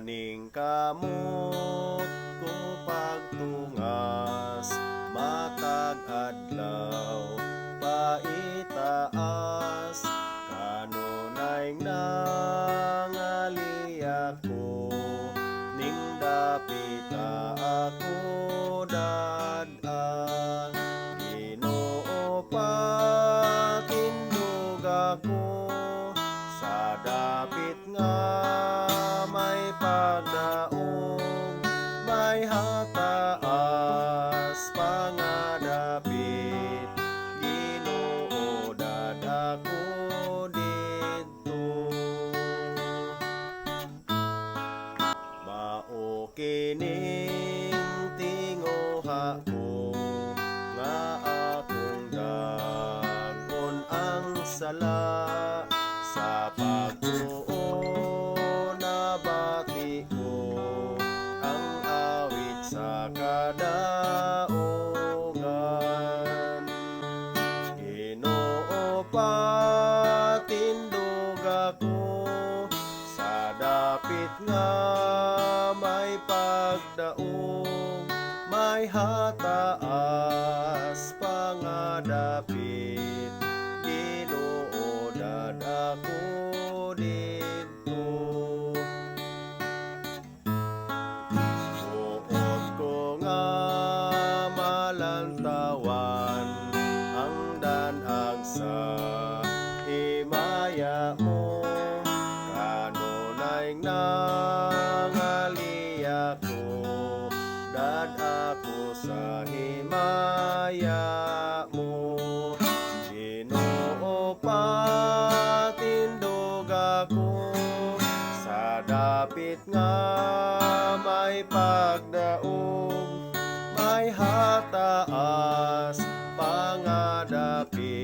Kaning kamot ko pagtungas, matag adlaw paitaas, kanunay nangali ako, ning dapita ako dad-an. Ginoo patindog ako, sa dapit nga may pagdaong, may hataas pangadapit. Ginoo dadako didto, mao kining tinguha ko, nga akong dagon ang sala. Sa pagtuo nabati ko ang awit sa kadaogan. Ginoo patindog ako, sa dapit nga may pagdaong, may hataas pangadapit. Ginoo dadako didto, suot ko nga malantawan ang danag sa himaya mo. Kanunay nangali ako, dadako sa himaya mo. Ginoo patindog ako, sa dapit nga may pagdaong, may hataas pangadapit.